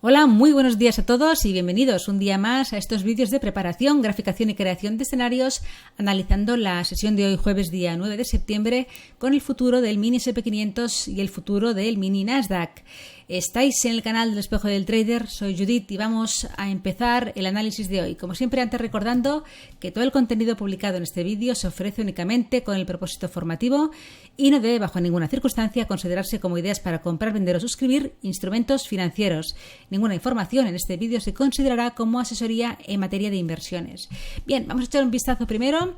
Hola, muy buenos días a todos y bienvenidos un día más a estos vídeos de preparación, graficación y creación de escenarios, analizando la sesión de hoy jueves día 9 de septiembre con el futuro del Mini SP500 y el futuro del Mini Nasdaq. Estáis en el canal del Espejo del Trader, soy Judith y vamos a empezar el análisis de hoy. Como siempre, antes recordando que todo el contenido publicado en este vídeo se ofrece únicamente con el propósito formativo y no debe bajo ninguna circunstancia considerarse como ideas para comprar, vender o suscribir instrumentos financieros. Ninguna información en este vídeo se considerará como asesoría en materia de inversiones. Bien, vamos a echar un vistazo primero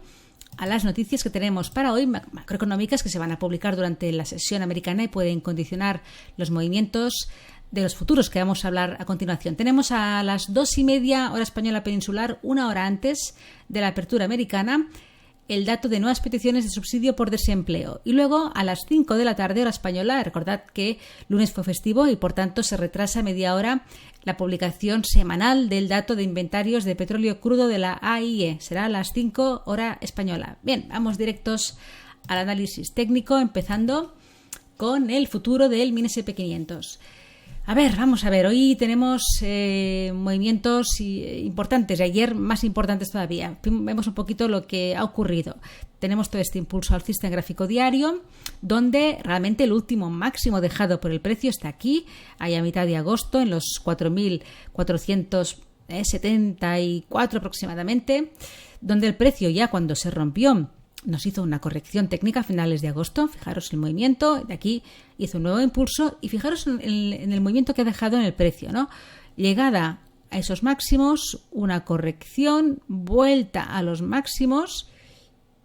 a las noticias que tenemos para hoy, macroeconómicas, que se van a publicar durante la sesión americana y pueden condicionar los movimientos de los futuros que vamos a hablar a continuación. Tenemos a las 2:30 hora española peninsular, una hora antes de la apertura americana, el dato de nuevas peticiones de subsidio por desempleo. Y luego a las 5 de la tarde, hora española, recordad que lunes fue festivo y por tanto se retrasa media hora la publicación semanal del dato de inventarios de petróleo crudo de la AIE. Será a las 5 hora española. Bien, vamos directos al análisis técnico, empezando con el futuro del Mini SP500. A ver, vamos a ver, hoy tenemos movimientos importantes, y ayer más importantes todavía. Vemos un poquito lo que ha ocurrido. Tenemos todo este impulso alcista en gráfico diario, donde realmente el último máximo dejado por el precio está aquí, ahí a mitad de agosto, en los 4.474 aproximadamente, donde el precio ya cuando se rompió nos hizo una corrección técnica a finales de agosto. Fijaros el movimiento, de aquí hizo un nuevo impulso y fijaros en el movimiento que ha dejado en el precio, ¿no? Llegada a esos máximos, una corrección, vuelta a los máximos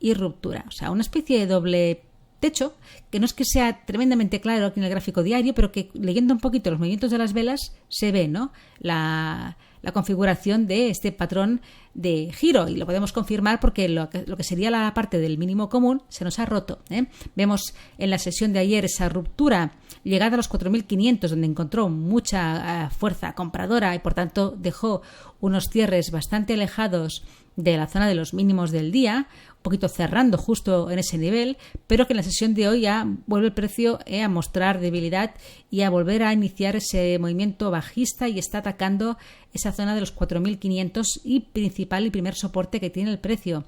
y ruptura. O sea, una especie de doble techo, que no es que sea tremendamente claro aquí en el gráfico diario, pero que leyendo un poquito los movimientos de las velas se ve, ¿no? La configuración de este patrón de giro, y lo podemos confirmar porque lo que sería la parte del mínimo común se nos ha roto, ¿eh? Vemos en la sesión de ayer esa ruptura llegada a los 4.500, donde encontró mucha fuerza compradora y por tanto dejó unos cierres bastante alejados de la zona de los mínimos del día, un poquito cerrando justo en ese nivel, pero que en la sesión de hoy ya vuelve el precio a mostrar debilidad y a volver a iniciar ese movimiento bajista y está atacando esa zona de los 4.500 y principal y primer soporte que tiene el precio.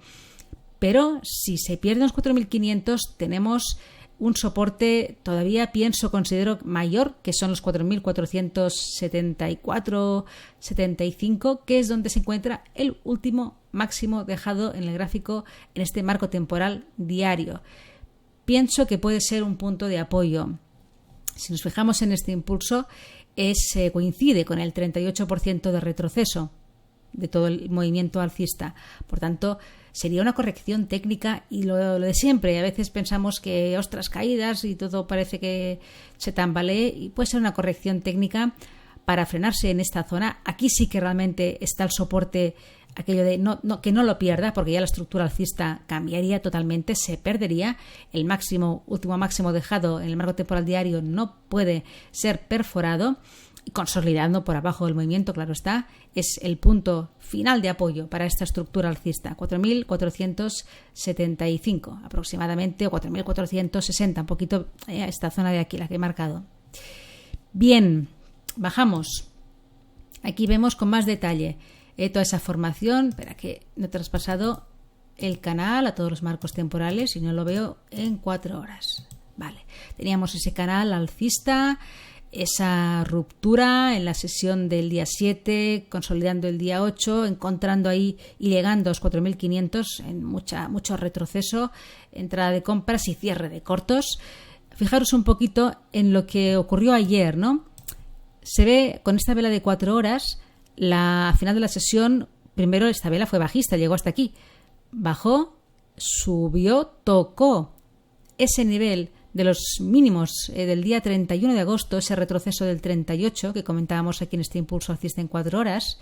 Pero si se pierden los 4.500 tenemos un soporte todavía considero mayor, que son los 4.474-75, que es donde se encuentra el último máximo dejado en el gráfico en este marco temporal diario. Pienso que puede ser un punto de apoyo. Si nos fijamos en este impulso, coincide con el 38% de retroceso de todo el movimiento alcista. Por tanto, sería una corrección técnica y lo de siempre. A veces pensamos que, ostras, caídas y todo parece que se tambalee, y puede ser una corrección técnica para frenarse en esta zona. Aquí sí que realmente está el soporte, aquello de que no lo pierda, porque ya la estructura alcista cambiaría totalmente, se perdería. El último máximo dejado en el marco temporal diario no puede ser perforado. Y consolidando por abajo del movimiento, claro está, es el punto final de apoyo para esta estructura alcista, 4.475 aproximadamente, o 4.460, un poquito esta zona de aquí, la que he marcado. Bien, bajamos. Aquí vemos con más detalle toda esa formación. Espera que no he traspasado el canal a todos los marcos temporales y no lo veo en 4 horas. Vale, teníamos ese canal alcista, esa ruptura en la sesión del día 7, consolidando el día 8, encontrando ahí y llegando a los 4.500 en mucho retroceso, entrada de compras y cierre de cortos. Fijaros un poquito en lo que ocurrió ayer, ¿no? Se ve con esta vela de 4 horas, a final de la sesión, primero esta vela fue bajista, llegó hasta aquí, bajó, subió, tocó ese nivel de los mínimos del día 31 de agosto, ese retroceso del 38 que comentábamos aquí en este impulso alcista en 4 horas,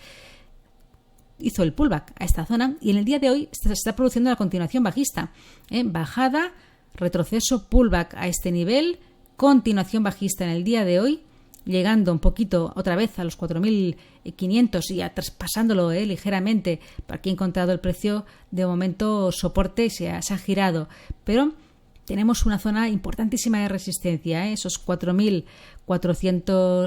hizo el pullback a esta zona y en el día de hoy se está produciendo la continuación bajista. Bajada, retroceso, pullback a este nivel, continuación bajista en el día de hoy, llegando un poquito otra vez a los 4.500 y traspasándolo ligeramente. Aquí he encontrado el precio de momento soporte y se ha girado, pero tenemos una zona importantísima de resistencia, esos 4.510,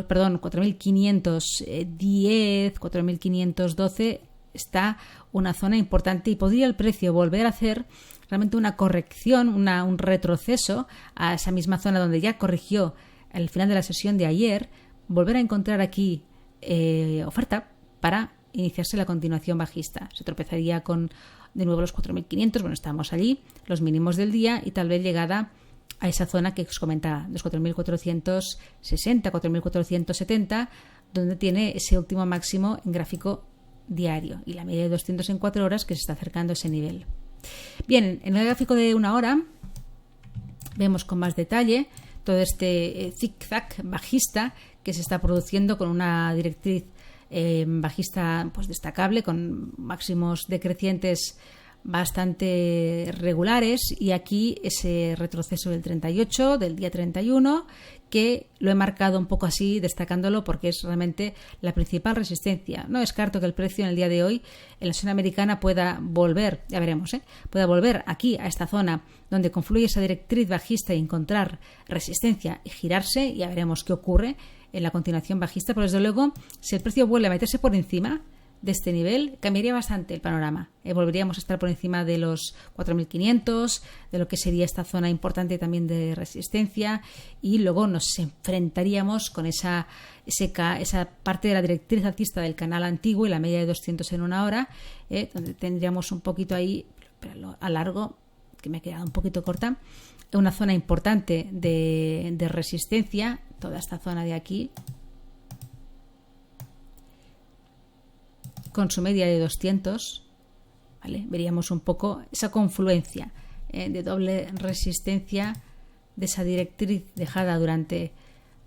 4.512, está una zona importante y podría el precio volver a hacer realmente una corrección, un retroceso a esa misma zona donde ya corrigió al final de la sesión de ayer, volver a encontrar aquí oferta para iniciarse la continuación bajista. Se tropezaría con de nuevo los 4.500, bueno, estamos allí, los mínimos del día y tal vez llegada a esa zona que os comentaba, los 4.460, 4.470, donde tiene ese último máximo en gráfico diario y la media de 200 en 4 horas que se está acercando a ese nivel. Bien, en el gráfico de 1 hora vemos con más detalle todo este zigzag bajista que se está produciendo con una directriz bajista pues destacable, con máximos decrecientes bastante regulares, y aquí ese retroceso del 38, del día 31, que lo he marcado un poco así, destacándolo porque es realmente la principal resistencia. No descarto que el precio en el día de hoy en la zona americana pueda volver, ya veremos, pueda volver aquí a esta zona donde confluye esa directriz bajista y encontrar resistencia y girarse, ya veremos qué ocurre en la continuación bajista, pero desde luego si el precio vuelve a meterse por encima de este nivel, cambiaría bastante el panorama. Volveríamos a estar por encima de los 4.500, de lo que sería esta zona importante también de resistencia, y luego nos enfrentaríamos con esa parte de la directriz alcista del canal antiguo y la media de 200 en 1 hora, donde tendríamos un poquito ahí, pero a largo, que me ha quedado un poquito corta, una zona importante de resistencia, toda esta zona de aquí, con su media de 200, ¿vale? Veríamos un poco esa confluencia de doble resistencia de esa directriz dejada durante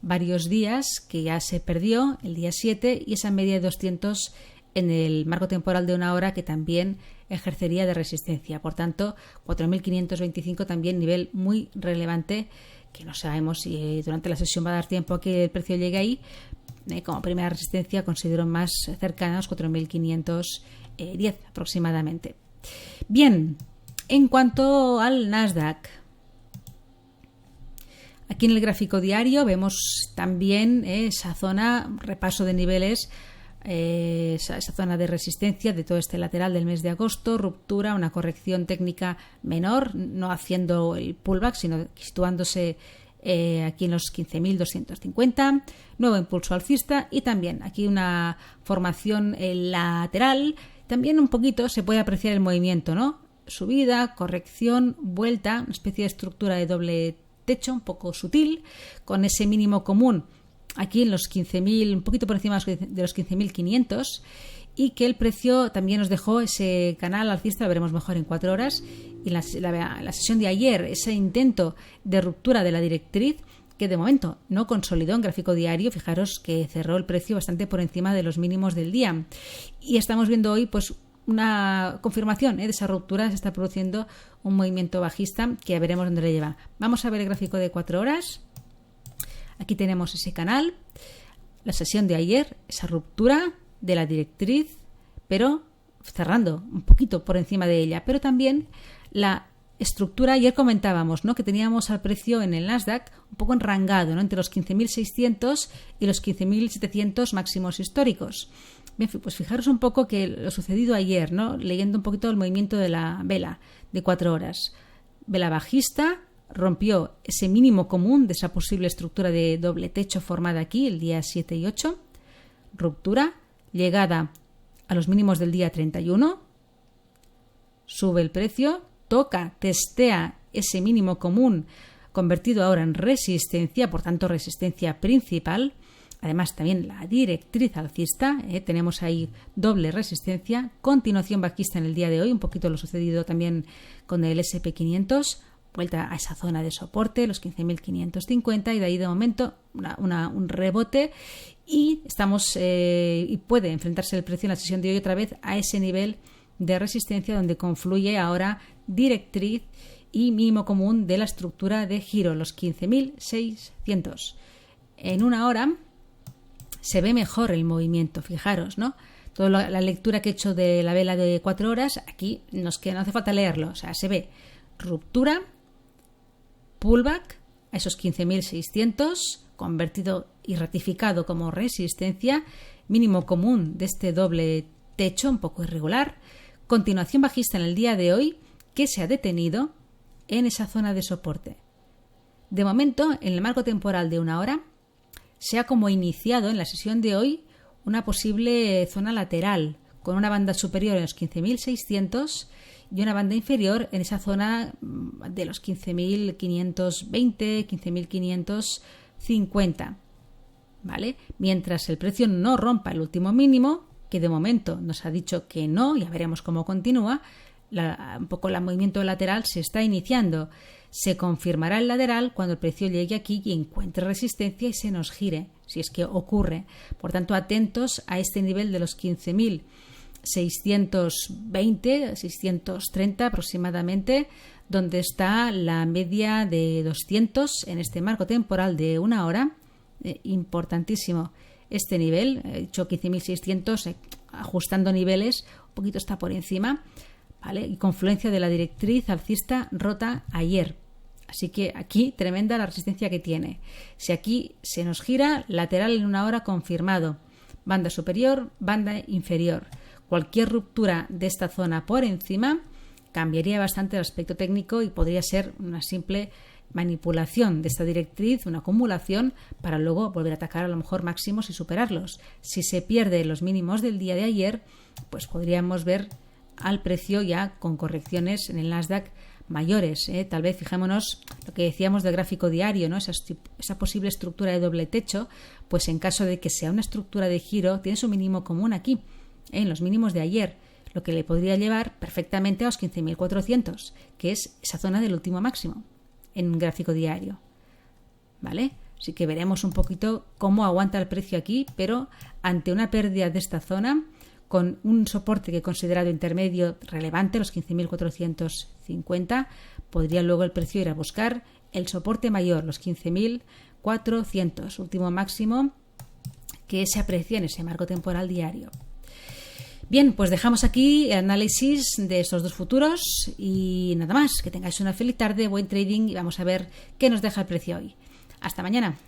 varios días, que ya se perdió el día 7, y esa media de 200 en el marco temporal de 1 hora que también ejercería de resistencia. Por tanto, 4.525 también nivel muy relevante, que no sabemos si durante la sesión va a dar tiempo a que el precio llegue ahí. Como primera resistencia considero más cercana a los 4.510 aproximadamente. Bien, en cuanto al Nasdaq, aquí en el gráfico diario vemos también esa zona, repaso de niveles, esa zona de resistencia de todo este lateral del mes de agosto, ruptura, una corrección técnica menor, no haciendo el pullback, sino situándose aquí en los 15.250, nuevo impulso alcista, y también aquí una formación lateral. También un poquito se puede apreciar el movimiento, ¿no? Subida, corrección, vuelta, una especie de estructura de doble techo un poco sutil, con ese mínimo común aquí en los 15.000, un poquito por encima de los 15.500, y que el precio también nos dejó ese canal alcista, lo veremos mejor en 4 horas, y la sesión de ayer, ese intento de ruptura de la directriz que de momento no consolidó en gráfico diario. Fijaros que cerró el precio bastante por encima de los mínimos del día, y estamos viendo hoy pues una confirmación de esa ruptura. Se está produciendo un movimiento bajista que ya veremos dónde le lleva. Vamos a ver el gráfico de 4 horas. Aquí tenemos ese canal, la sesión de ayer, esa ruptura de la directriz, pero cerrando un poquito por encima de ella, pero también la estructura. Ayer comentábamos, ¿no?, que teníamos al precio en el Nasdaq un poco enrangado, ¿no?, entre los 15.600 y los 15.700 máximos históricos. Bien, pues fijaros un poco que lo sucedido ayer, ¿no?, leyendo un poquito el movimiento de la vela de 4 horas. Vela bajista, rompió ese mínimo común de esa posible estructura de doble techo formada aquí el día 7 y 8, ruptura, llegada a los mínimos del día 31, sube el precio, toca, testea ese mínimo común convertido ahora en resistencia, por tanto resistencia principal. Además también la directriz alcista, tenemos ahí doble resistencia, continuación bajista en el día de hoy, un poquito lo sucedido también con el SP500, vuelta a esa zona de soporte, los 15.550, y de ahí de momento un rebote, y estamos y puede enfrentarse el precio en la sesión de hoy otra vez a ese nivel de resistencia donde confluye ahora directriz y mínimo común de la estructura de giro, los 15.600. En 1 hora se ve mejor el movimiento, fijaros, ¿no? Toda la lectura que he hecho de la vela de 4 horas, aquí no hace falta leerlo, o sea, se ve ruptura, pullback a esos 15.600, convertido y ratificado como resistencia, mínimo común de este doble techo un poco irregular, continuación bajista en el día de hoy que se ha detenido en esa zona de soporte. De momento, en el marco temporal de una hora, se ha como iniciado en la sesión de hoy una posible zona lateral con una banda superior en los 15.600 y una banda inferior en esa zona de los 15.520, 15.550, ¿vale? Mientras el precio no rompa el último mínimo, que de momento nos ha dicho que no, ya veremos cómo continúa, un poco el movimiento lateral se está iniciando. Se confirmará el lateral cuando el precio llegue aquí y encuentre resistencia y se nos gire, si es que ocurre. Por tanto, atentos a este nivel de los 15.620, 630 aproximadamente, donde está la media de 200 en este marco temporal de una hora. Importantísimo este nivel, he dicho 15.600, ajustando niveles, un poquito está por encima, ¿vale? Y confluencia de la directriz alcista rota ayer. Así que aquí tremenda la resistencia que tiene. Si aquí se nos gira, lateral en una hora confirmado. Banda superior, banda inferior. Cualquier ruptura de esta zona por encima cambiaría bastante el aspecto técnico y podría ser una simple manipulación de esta directriz, una acumulación para luego volver a atacar a lo mejor máximos y superarlos. Si se pierde los mínimos del día de ayer, pues podríamos ver al precio ya con correcciones en el Nasdaq mayores, Tal vez fijémonos lo que decíamos del gráfico diario, ¿no? Esa posible estructura de doble techo, pues en caso de que sea una estructura de giro, tiene su mínimo común aquí, en los mínimos de ayer, lo que le podría llevar perfectamente a los 15.400, que es esa zona del último máximo en un gráfico diario, ¿vale? Así que veremos un poquito cómo aguanta el precio aquí, pero ante una pérdida de esta zona, con un soporte que he considerado intermedio relevante, los 15.450, podría luego el precio ir a buscar el soporte mayor, los 15.400, último máximo que se aprecia en ese marco temporal diario. Bien, pues dejamos aquí el análisis de estos dos futuros y nada más, que tengáis una feliz tarde, buen trading y vamos a ver qué nos deja el precio hoy. Hasta mañana.